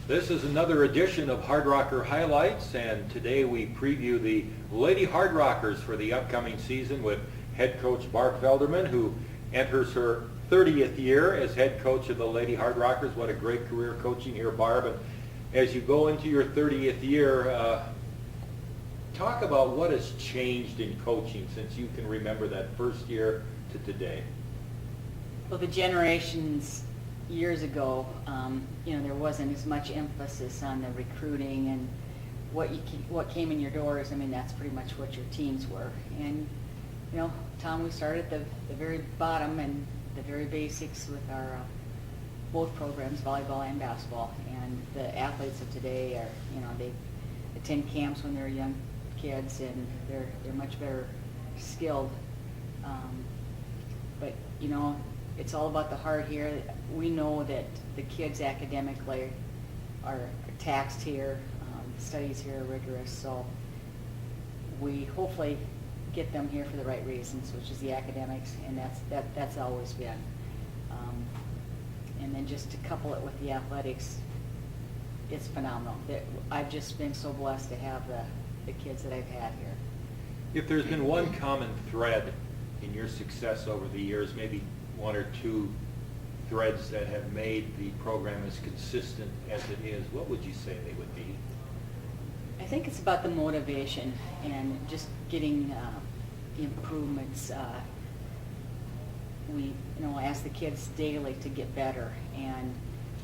This is another edition of Hardrocker Highlights, and today we preview the Lady Hardrockers for the upcoming season with head coach Barb Felderman, who enters her 30th year as head coach of the Lady Hardrockers. What a great career coaching here, Barb. And as you go into your 30th year, talk about what has changed in coaching since you can remember that first year to today. Well, the generations years ago, there wasn't as much emphasis on the recruiting and what came in your doors. I mean, that's pretty much what your teams were. And, Tom, we started at the very bottom and the very basics with our both programs, volleyball and basketball. And the athletes of today are, they attend camps when they're young kids, and they're much better skilled. But it's all about the heart here. We know that the kids academically are taxed here. Studies here are rigorous, so we hopefully get them here for the right reasons, which is the academics, and that's always been. And then just to couple it with the athletics, it's phenomenal. I've just been so blessed to have the kids that I've had here. If there's been one common thread in your success over the years, maybe one or two threads that have made the program as consistent as it is, what would you say they would be? I think it's about the motivation and just getting improvements. We ask the kids daily to get better, and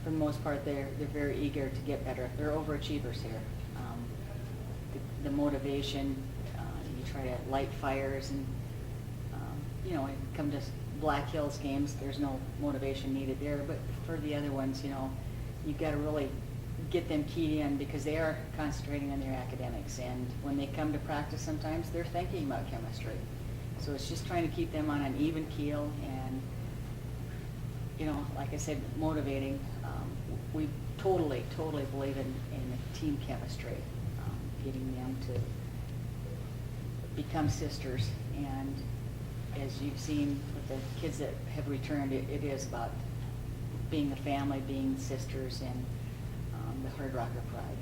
for the most part they're very eager to get better. They're overachievers here. The motivation, you try to light fires, and come to Black Hills games, there's no motivation needed there, but for the other ones, you've got to really get them keyed in, because they are concentrating on their academics, and when they come to practice sometimes they're thinking about chemistry. So it's just trying to keep them on an even keel and, like I said, motivating. We totally believe in team chemistry, getting them to become sisters. And as you've seen with the kids that have returned, it is about being a family, being sisters, and the Hardrocker pride.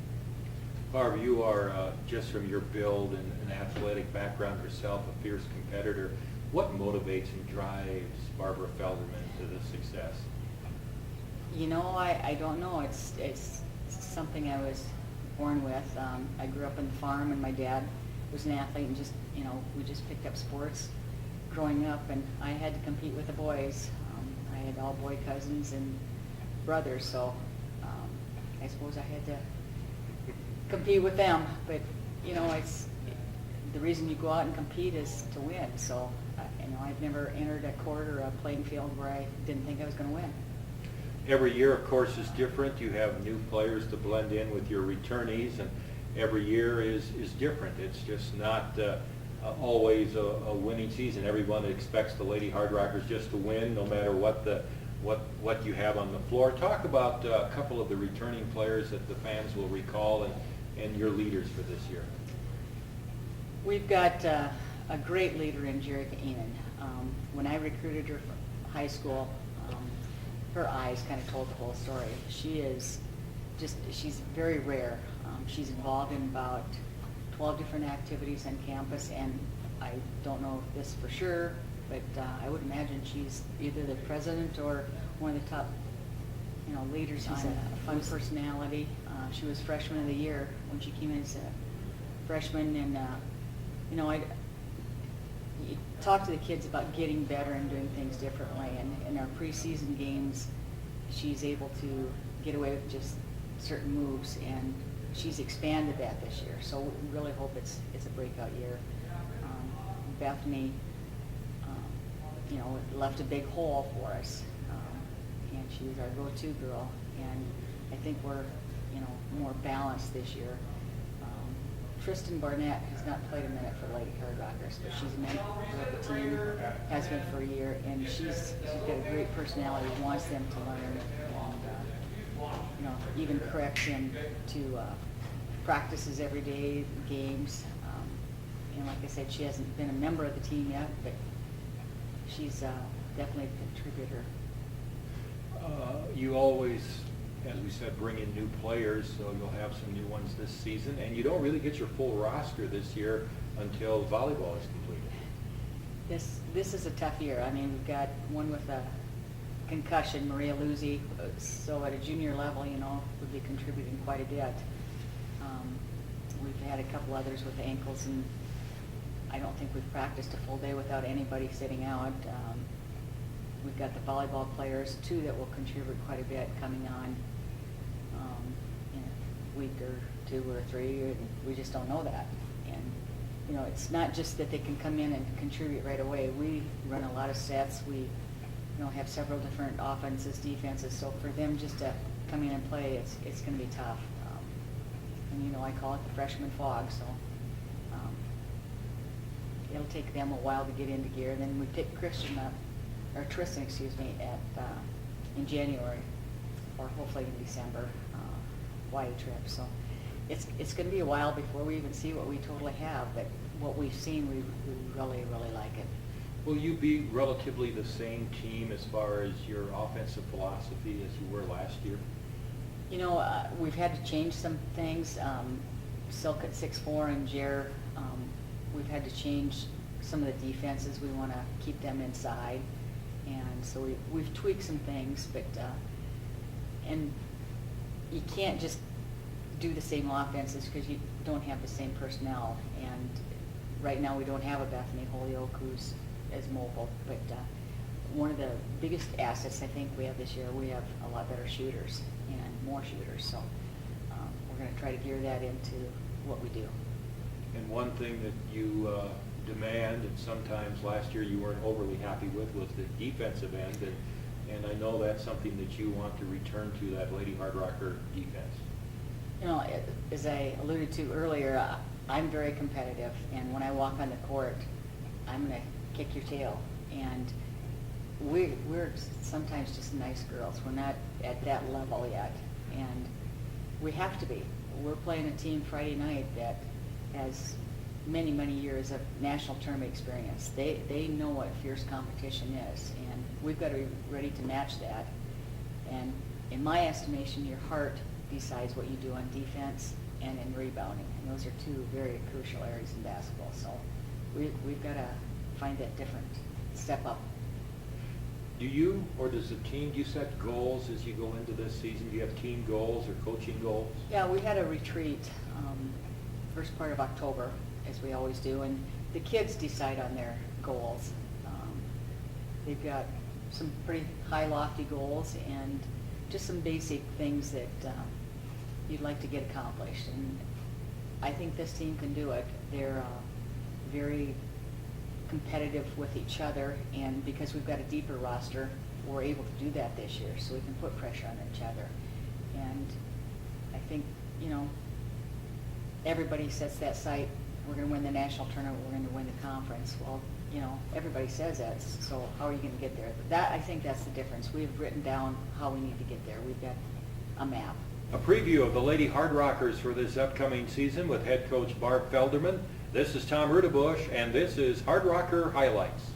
Barb, you are, just from your build and an athletic background yourself, a fierce competitor. What motivates and drives Barbara Felderman to this success? I don't know. It's something I was born with. I grew up on the farm, and my dad was an athlete, and we just picked up sports growing up, and I had to compete with the boys. I had all boy cousins and brothers, so I suppose I had to compete with them. But it's the reason you go out and compete is to win. So I've never entered a court or a playing field where I didn't think I was going to win. Every year, of course, is different. You have new players to blend in with your returnees, and every year is different. It's just not always a winning season. Everyone expects the Lady Hardrockers just to win, no matter what you have on the floor. Talk about a couple of the returning players that the fans will recall, and your leaders for this year. We've got a great leader in Jerrica Enan. When I recruited her from high school, her eyes kind of told the whole story. She's very rare. She's involved in about 12 different activities on campus, and I don't know this for sure, but I would imagine she's either the president or one of the top leaders. She's a fun personality. She was freshman of the year when she came in as a freshman, and you talk to the kids about getting better and doing things differently, and in our preseason games she's able to get away with just certain moves, and she's expanded that this year, so we really hope it's a breakout year. Bethany left a big hole for us, and she was our go-to girl, and I think we're more balanced this year. Tristan Barnett has not played a minute for Lady Hardrockers, but she's a member of the team, has been for a year, and she's got a great personality, wants them to learn, and even corrects him to practices every day, games. Like I said, she hasn't been a member of the team yet, but she's definitely a contributor. You always as we said, bring in new players, so you'll have some new ones this season. And you don't really get your full roster this year until volleyball is completed. This is a tough year. I mean, we've got one with a concussion, Maria Luzzi, so at a junior level, would be contributing quite a bit. We've had a couple others with ankles, and I don't think we've practiced a full day without anybody sitting out. We've got the volleyball players, too, that will contribute quite a bit coming on in a week or 2 or 3, and we just don't know that. And, it's not just that they can come in and contribute right away. We run a lot of sets. We, have several different offenses, defenses, so for them just to come in and play, it's going to be tough. And, I call it the freshman fog, so it'll take them a while to get into gear. Then we pick Tristan, in January, or hopefully in December, Hawaii trip. So it's going to be a while before we even see what we totally have, but what we've seen, we really, really like it. Will you be relatively the same team as far as your offensive philosophy as you were last year? We've had to change some things. Silk at 6'4" and Jer, we've had to change some of the defenses. We want to keep them inside. And so we've tweaked some things, but and you can't just do the same offenses because you don't have the same personnel. And right now we don't have a Bethany Holyoke who's as mobile, but one of the biggest assets I think we have this year, we have a lot better shooters and more shooters. So we're going to try to gear that into what we do. And one thing that you demand, and sometimes last year you weren't overly happy with, was the defensive end, and I know that's something that you want to return to, that Lady Hardrocker defense. As I alluded to earlier, I'm very competitive, and when I walk on the court, I'm going to kick your tail. And we're sometimes just nice girls. We're not at that level yet, and we have to be. We're playing a team Friday night that has many, many years of national tournament experience. They know what fierce competition is, and we've got to be ready to match that. And in my estimation, your heart decides what you do on defense and in rebounding, and those are two very crucial areas in basketball. So we've got to find that different step up. Do you, or does the team, do you set goals as you go into this season? Do you have team goals or coaching goals? Yeah, we had a retreat first part of October, as we always do, and the kids decide on their goals. They've got some pretty high, lofty goals and just some basic things that you'd like to get accomplished. And I think this team can do it. They're very competitive with each other, and because we've got a deeper roster, we're able to do that this year, so we can put pressure on each other. And I think, everybody sets that sight. We're going to win the national tournament, we're going to win the conference. Well, everybody says that, so how are you going to get there? I think that's the difference. We've written down how we need to get there. We've got a map. A preview of the Lady Hardrockers for this upcoming season with head coach Barb Felderman. This is Tom Rudebusch, and this is Hardrocker Highlights.